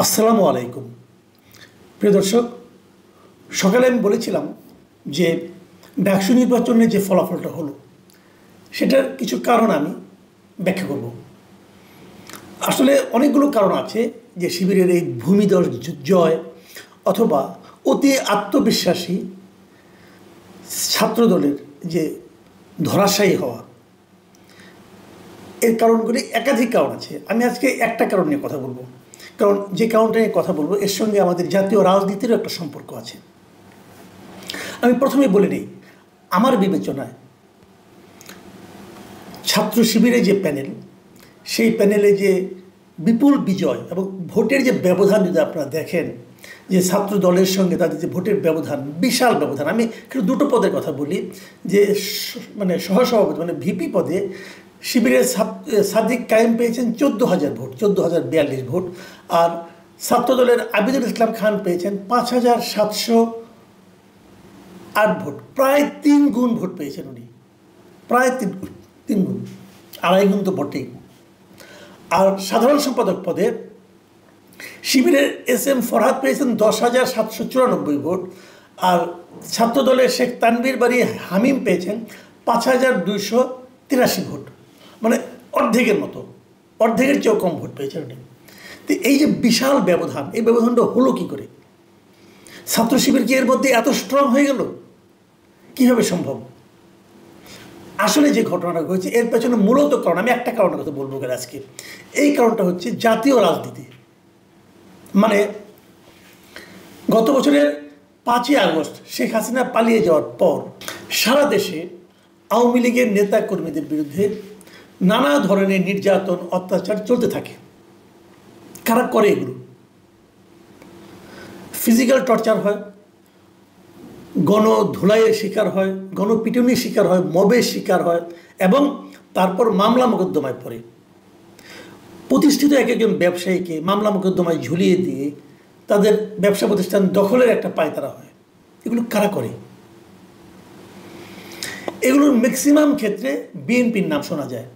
আসসালামু আলাইকুম। প্রিয় দর্শক, সকালে আমি বলেছিলাম যে ডাকসু নির্বাচনের যে ফলাফলটা হলো সেটার কিছু কারণ আমি ব্যাখ্যা করব। আসলে অনেকগুলো কারণ আছে যে শিবিরের এই ভূমিদল জয় অথবা অতি আত্মবিশ্বাসী ছাত্রদলের যে ধরাশায়ী হওয়া, এর কারণগুলি একাধিক কারণ আছে। আমি আজকে একটা কারণ নিয়ে কথা বলবো, কারণ যে কারণটা নিয়ে কথা বলবো এর সঙ্গে আমাদের জাতীয় রাজনীতিরও একটা সম্পর্ক আছে। আমি প্রথমে বলে নিই, আমার বিবেচনায় ছাত্র শিবিরের যে প্যানেল, সেই প্যানেলে যে বিপুল বিজয় এবং ভোটের যে ব্যবধান যদি আপনারা দেখেন, যে ছাত্র দলের সঙ্গে তাদের যে ভোটের ব্যবধান, বিশাল ব্যবধান। আমি একটু দুটো পদের কথা বলি, যে সহসভাপতি ভিপি পদে শিবিরের সাদিক কায়েম পেয়েছেন 14,000 ভোট, 14,042 ভোট, আর ছাত্রদলের আবিদুল ইসলাম খান পেয়েছেন 5,708 ভোট, প্রায় 3 গুণ ভোট পেয়েছেন উনি, প্রায় 3 গুণ, 2.5 গুণ তো বটেই। আর সাধারণ সম্পাদক পদে শিবিরের SM ফরহাদ পেয়েছেন 10,794 ভোট, আর ছাত্রদলের শেখ তানভীর বাড়ি হামিম পেয়েছেন 5,283 ভোট, মানে অর্ধেকের মতো, অর্ধেকের চেয়েও কম ভোট পেয়েছেন উনি। তো এই যে বিশাল ব্যবধান, এই ব্যবধানটা হলো কী করে? ছাত্র শিবির কি এর মধ্যে এত স্ট্রং হয়ে গেল? কীভাবে সম্ভব? আসলে যে ঘটনাটা হয়েছে এর পেছনে মূলত কারণ, আমি একটা কারণের কথা বলবো আজকে। এই কারণটা হচ্ছে জাতীয় রাজনীতি। মানে গত বছরের 5ই আগস্ট শেখ হাসিনা পালিয়ে যাওয়ার পর সারা দেশে আওয়ামী লীগের নেতা কর্মীদের বিরুদ্ধে নানা ধরনের নির্যাতন, অত্যাচার চলতে থাকে। কারা করে এগুলো? ফিজিক্যাল টর্চার হয়, গণধুলাইয়ের শিকার হয়, গণপিটুনির শিকার হয়, মবের শিকার হয়, এবং তারপর মামলা মোকদ্দমায় পড়ে। প্রতিষ্ঠিত এক একজন ব্যবসায়ীকে মামলা মোকদ্দমায় ঝুলিয়ে দিয়ে তাদের ব্যবসা প্রতিষ্ঠান দখলের একটা পায়তারা হয়। এগুলো কারা করে? এগুলোর ম্যাক্সিমাম ক্ষেত্রে বিএনপির নাম শোনা যায়।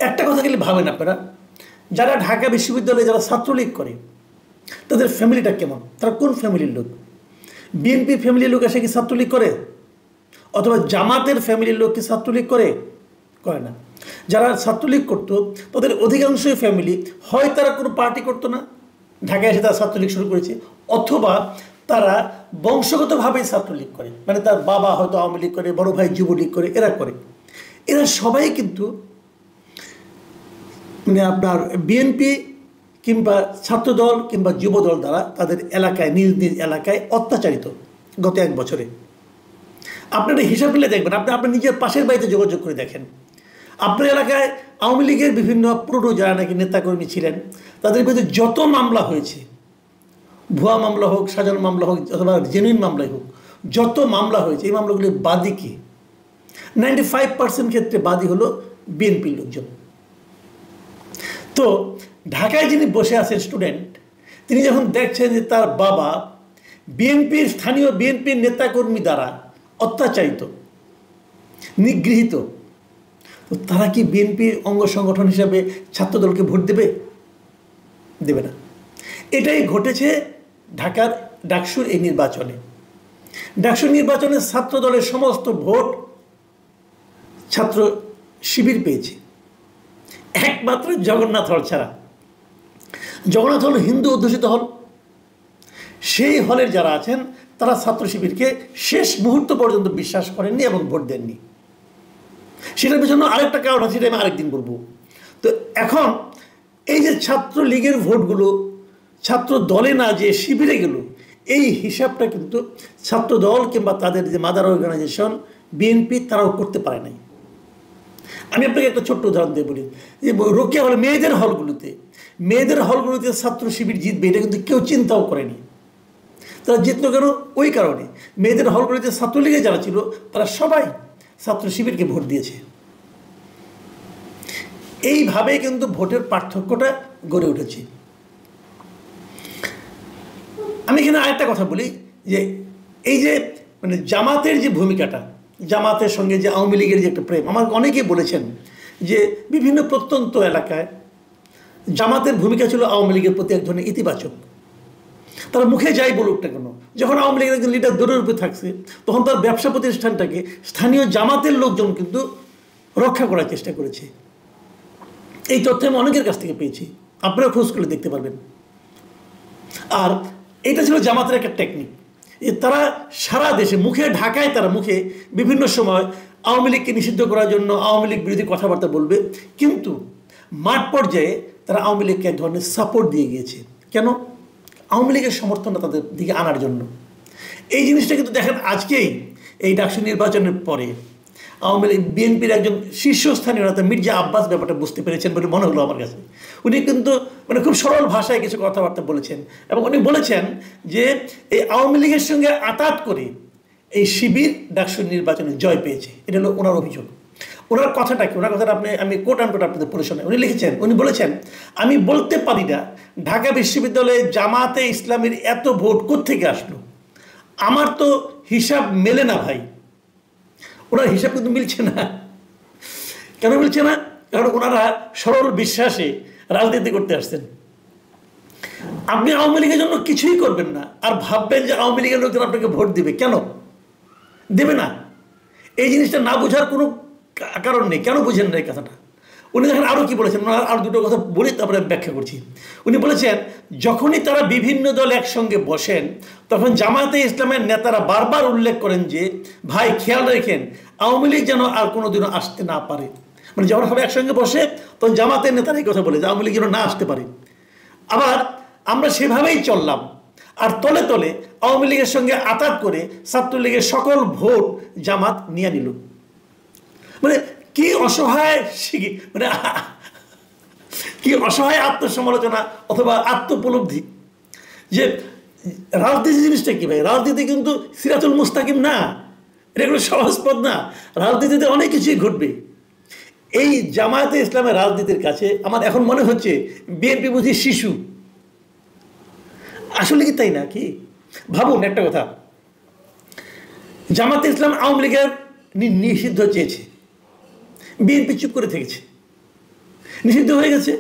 একটা কথা গেলে ভাবেন আপনারা, যারা ঢাকা বিশ্ববিদ্যালয়ে যারা ছাত্রলীগ করে তাদের ফ্যামিলিটা কেমন? তারা কোন ফ্যামিলির লোক? বিএনপি ফ্যামিলির লোক এসে কি ছাত্রলীগ করে? অথবা জামাতের ফ্যামিলির লোক কি ছাত্রলীগ করে? করে না। যারা ছাত্রলীগ করতো তাদের অধিকাংশই ফ্যামিলি হয় তারা কোনো পার্টি করতো না, ঢাকায় এসে তারা ছাত্রলীগ শুরু করেছে, অথবা তারা বংশগতভাবেই ছাত্রলীগ করে, মানে তার বাবা হয়তো আওয়ামী লীগ করে, বড় ভাই যুবলীগ করে, এরা করে। এরা সবাই কিন্তু মানে আপনার বিএনপি কিংবা ছাত্রদল কিংবা যুবদল দ্বারা তাদের এলাকায়, নিজ নিজ এলাকায় অত্যাচারিত গত 1 বছরে। আপনারা হিসাব মিলে দেখবেন, আপনার নিজের পাশের বাড়িতে যোগাযোগ করে দেখেন, আপনার এলাকায় আওয়ামী লীগের বিভিন্ন পুরনো যারা নাকি নেতাকর্মী ছিলেন তাদের বিরুদ্ধে যত মামলা হয়েছে, ভুয়া মামলা হোক, সাজানো মামলা হোক, অথবা জেনুইন মামলাই হোক, যত মামলা হয়েছে এই মামলাগুলির বাদী কি? 95% ক্ষেত্রে বাদী হলো বিএনপির লোকজন। তো ঢাকায় যিনি বসে আছেন স্টুডেন্ট, তিনি যখন দেখছেন যে তার বাবা বিএনপির স্থানীয় বিএনপির নেতাকর্মী দ্বারা অত্যাচারিত, নিগৃহীত, তো তারা কি বিএনপির অঙ্গ সংগঠন হিসাবে ছাত্রদলকে ভোট দেবে? দেবে না। এটাই ঘটেছে ঢাকার ডাকসুর এই নির্বাচনে। ডাকসুর নির্বাচনে ছাত্রদলের সমস্ত ভোট ছাত্র শিবির পেয়েছে, একমাত্র জগন্নাথ হল ছাড়া। জগন্নাথ হল হিন্দু অধ্যুষিত হল, সেই হলের যারা আছেন তারা ছাত্র শিবিরকে শেষ মুহূর্ত পর্যন্ত বিশ্বাস করেননি এবং ভোট দেননি। সেটার পেছনে আরেকটা কারণ আছে, সেটা আমি আরেকদিন বলবো। তো এখন এই যে ছাত্রলীগের ভোটগুলো ছাত্র দলে না যে শিবিরে গেল, এই হিসাবটা কিন্তু ছাত্র দল কিংবা তাদের যে মাদার অর্গানাইজেশন বিএনপি তারাও করতে পারে নাই। আমি আপনাকে একটা ছোট্ট উদাহরণ দিয়ে বলি, যে রোকেয়া হল মেয়েদের হলগুলোতে ছাত্র শিবির জিতবে এটা কিন্তু কেউ চিন্তাও করেনি। তারা জিতলো কেন? ওই কারণে মেয়েদের হলগুলোতে ছাত্রলীগে যারা ছিল তারা সবাই ছাত্র শিবিরকে ভোট দিয়েছে। এইভাবে কিন্তু ভোটের পার্থক্যটা গড়ে উঠেছে। আমি এখানে আরেকটা কথা বলি, যে এই যে মানে জামাতের যে ভূমিকাটা, জামাতের সঙ্গে যে আওয়ামী লীগের যে একটা প্রেম, আমার অনেকেই বলেছেন যে বিভিন্ন প্রত্যন্ত এলাকায় জামাতের ভূমিকা ছিল আওয়ামী লীগের প্রতি এক ধরনের ইতিবাচক। তারা মুখে যাই বলুক না কেন, যখন আওয়ামী লীগের একজন লিডার দূরের উপরে থাকছে, তখন তার ব্যবসা প্রতিষ্ঠানটাকে স্থানীয় জামাতের লোকজন কিন্তু রক্ষা করার চেষ্টা করেছে। এই তথ্য আমি অনেকের কাছ থেকে পেয়েছি, আপনারা খোঁজ করলে দেখতে পারবেন। আর এটা ছিল জামাতের একটা টেকনিক, যে তারা সারা দেশে মুখে, ঢাকায় তারা মুখে বিভিন্ন সময় আওয়ামী লীগকে নিষিদ্ধ করার জন্য আওয়ামী লীগ বিরোধী কথাবার্তা বলবে, কিন্তু মাঠ পর্যায়ে তারা আওয়ামী লীগকে এক ধরনের সাপোর্ট দিয়ে গিয়েছে। কেন? আওয়ামী লীগের সমর্থনটা তাদের দিকে আনার জন্য। এই জিনিসটা কিন্তু দেখেন আজকেই এই ডাকসু নির্বাচনের পরে আওয়ামী লীগ বিএনপির একজন শীর্ষস্থানীয় নেতা মির্জা আব্বাস ব্যাপারটা বুঝতে পেরেছেন বলে মনে হলো আমার কাছে। উনি কিন্তু মানে খুব সরল ভাষায় কিছু কথাবার্তা বলেছেন, এবং উনি বলেছেন যে এই আওয়ামী লীগের সঙ্গে আতাত করে এই শিবির ডাকসু নির্বাচনে জয় পেয়েছে। এটা হলো ওনার অভিযোগ। ওনার কথাটা কি? ওনার কথাটা আমি কোট আনকোট আপনাদের পড়ে শোনাই। উনি লিখেছেন, উনি বলেছেন, আমি বলতে পারি না ঢাকা বিশ্ববিদ্যালয়ে জামাতে ইসলামের এত ভোট কোত্থেকে আসলো, আমার তো হিসাব মেলে না ভাই। ওনার হিসাব কিন্তু মিলছে না। কেন মিলছে না? কারণ ওনারা সরল বিশ্বাসে রাজনীতি করতে আসছেন। আপনি আওয়ামী লীগের জন্য কিছুই করবেন না, আর ভাববেন যে আওয়ামী লীগের লোকজন আপনাকে ভোট দিবে। কেন দেবে না? এই জিনিসটা না বোঝার কোনো কারণ নেই। কেন বুঝেন না এই কথাটা? উনি দেখেন আরও কি বলেছেন, ওনার আর দুটো কথা বলে তারপরে ব্যাখ্যা করছি। উনি বলেছেন, যখনই তারা বিভিন্ন দল একসঙ্গে বসেন, তখন জামায়াতে ইসলামের নেতারা বারবার উল্লেখ করেন যে ভাই খেয়াল রেখেন আওয়ামী লীগ যেন আর কোনোদিনও আসতে না পারে। মানে যখন সবাই একসঙ্গে বসে, তখন জামাতের নেতারা এই কথা বলে যে আওয়ামী লীগ যেন না আসতে পারে। আবার আমরা সেভাবেই চললাম, আর তলে তলে আওয়ামী লীগের সঙ্গে আতাত করে ছাত্রলীগের সকল ভোট জামাত নিয়ে নিল। মানে কি অসহায় মানে কি অসহায় আত্মসমালোচনা অথবা আত্মোপলব্ধি। যে রাজনীতি জিনিসটা কি ভাই? রাজনীতি কিন্তু সিরাতুল মুস্তাকিম না, এটা কোনো সহজ পথ না। রাজনীতিতে অনেক কিছুই ঘটবে। এই জামায়াতে ইসলামের রাজনীতির কাছে আমার এখন মনে হচ্ছে বিএনপি বুঝি শিশু। আসলে কি তাই না? কি ভাবুন একটা কথা, জামায়াতে ইসলাম আওয়ামী লীগের নিষিদ্ধ চেয়েছে, বিএনপি চুপ করে থেকেছে, নিষিদ্ধ হয়ে গেছে।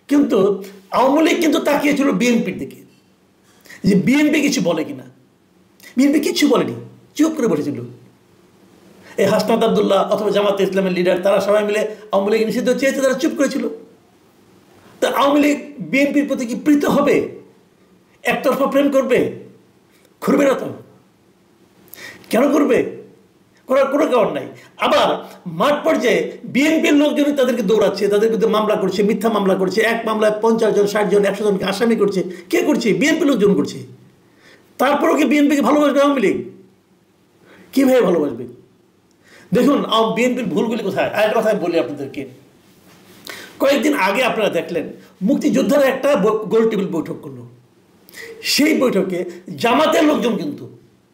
কিন্তু আওয়ামী লীগ কিন্তু তাকিয়েছিল বিএনপির দিকে, যে বিএনপি কিছু বলে কিনা। বিএনপি কিছু বলেনি, চুপ করে বসেছিল। এই হাসনাত আবদুল্লাহ অথবা জামাতে ইসলামের লিডার, তারা সবাই মিলে আওয়ামী লীগ নিষিদ্ধ চেয়েছে, তারা চুপ করেছিল। তা আওয়ামী লীগ বিএনপির প্রতি কি প্রীত হবে? একতরফা প্রেম করবে? করবে না তো। কেন করবে? করার কোনো কারণ নাই। আবার মাঠ পর্যায়ে বিএনপির লোকজনই তাদেরকে দৌড়াচ্ছে, তাদের বিরুদ্ধে মামলা করছে, মিথ্যা মামলা করছে। এক মামলায় 50 জন, 60 জন, 100 জনকে আসামি করছে। কে করছে? বিএনপি লোকজন করছে। তারপরেও কি বিএনপিকে ভালোবাসবে আওয়ামী লীগ? কীভাবে ভালোবাসবে? দেখুন বিএনপির ভুলগুলি কোথায়। আরেকটা কথা বলি আপনাদেরকে। কয়েকদিন আগে আপনারা দেখলেন মুক্তিযোদ্ধারা একটা গোল টেবিল বৈঠক করলো। সেই বৈঠকে জামাতের লোকজন কিন্তু,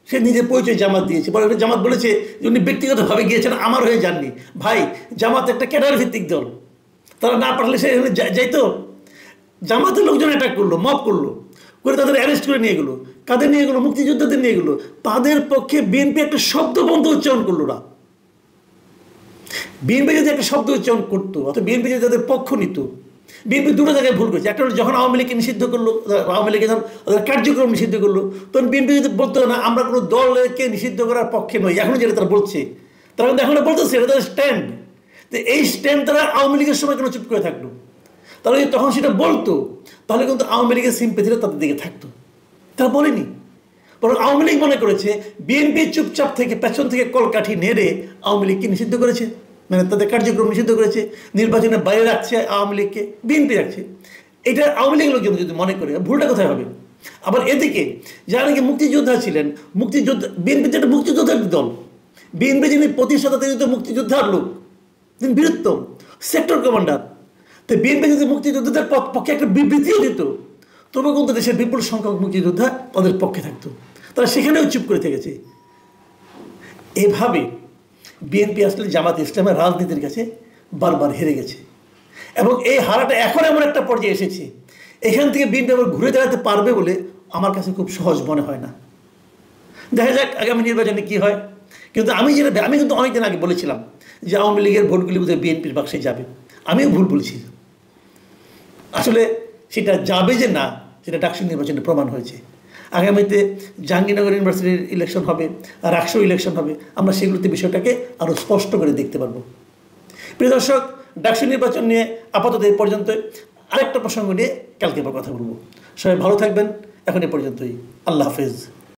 সে নিজের পরিচয় জামাত দিয়েছে, পরে জামাত বলেছে যে উনি ব্যক্তিগতভাবে গিয়েছেন, আমার হয়ে যাননি। ভাই, জামাত একটা ক্যাডার ভিত্তিক দল, তারা না পারলে সে যাইতো। জামাতের লোকজন অ্যাটাক করলো, মব করলো, করে তাদের অ্যারেস্ট করে নিয়ে গেলো। কাদের নিয়ে গেলো? মুক্তিযোদ্ধাদের নিয়ে গেলো। তাদের পক্ষে বিএনপি একটা শব্দ বন্ধ উচ্চারণ করলো না। বিএনপি যদি একটা শব্দ উচ্চারণ করতো, অথবা বিএনপি যদি তাদের পক্ষ নিত, বিএনপি দুটো জায়গায় ভুল করেছে। একটা হলো যখন আওয়ামী লীগকে নিষিদ্ধ করলো, আওয়ামী লীগের যখন কার্যক্রম নিষিদ্ধ করলো, তখন বিএনপি যদি বলতো না আমরা কোনো দলকে নিষিদ্ধ করার পক্ষে নই, এখনো যেটা তারা বলছে, তারা কিন্তু এখনো বলতেছে এটা তাদের স্ট্যান্ড। তো এই স্ট্যান্ড তারা আওয়ামী লীগের সময় কেন চুপ করে থাকলো? তারা যদি তখন সেটা বলতো, তাহলে কিন্তু আওয়ামী লীগের সিম্পেথিটা তাদের দিকে থাকতো। তারা বলেনি, বরং আওয়ামী লীগ মনে করেছে বিএনপি চুপচাপ থেকে পেছন থেকে কলকাঠি নেড়ে আওয়ামী লীগকে নিষিদ্ধ করেছে, মানে তাদের কার্যক্রম নিষিদ্ধ করেছে, নির্বাচনের বাইরে রাখছে আওয়ামী লীগকে, বিএনপি রাখছে। এটা আওয়ামী লীগের লোকজন যদি মনে করে, ভুলটা কোথায় হবে? আবার এদিকে যারা নাকি মুক্তিযোদ্ধা ছিলেন, মুক্তিযোদ্ধা, বিএনপি যেটা মুক্তিযোদ্ধার দল, বিএনপি যিনি প্রতিষ্ঠাতা তিনি তো মুক্তিযোদ্ধার লোক, তিনি বীরত্তম সেক্টর কমান্ডার। তো বিএনপি যদি মুক্তিযোদ্ধাদের পক্ষে একটা বিবৃতিও দিত, তবে কিন্তু দেশের বিপুল সংখ্যক মুক্তিযোদ্ধা তাদের পক্ষে থাকতো। তারা সেখানেও চুপ করে থেকেছে। এভাবে বিএনপি আসলে জামাত ইসলামের রাজনীতির কাছে বারবার হেরে গেছে, এবং এই হারাটা এখন এমন একটা পর্যায়ে এসেছে, এখান থেকে বিএনপি আবার ঘুরে দাঁড়াতে পারবে বলে আমার কাছে খুব সহজ মনে হয় না। দেখা যাক আগামী নির্বাচনে কি হয়। কিন্তু আমি কিন্তু অনেকদিন আগে বলেছিলাম যে আওয়ামী লীগের ভোটগুলি বোধহয় বিএনপির বাক্সে যাবে। আমিও ভুল বলেছি। আসলে সেটা যাবে যে না, সেটা ডাকসু নির্বাচনে প্রমাণ হয়েছে। আগামীতে জাহাঙ্গীরনগর ইউনিভার্সিটির ইলেকশন হবে, রাকসু ইলেকশন হবে, আমরা সেগুলোতে বিষয়টাকে আরও স্পষ্ট করে দেখতে পারবো। প্রিয় দর্শক, ডাকসু নির্বাচন নিয়ে আপাতত এই পর্যন্ত। আরেকটা প্রসঙ্গ নিয়ে কালকে আবার কথা বলবো। সবাই ভালো থাকবেন। এখন এ পর্যন্তই। আল্লাহ হাফেজ।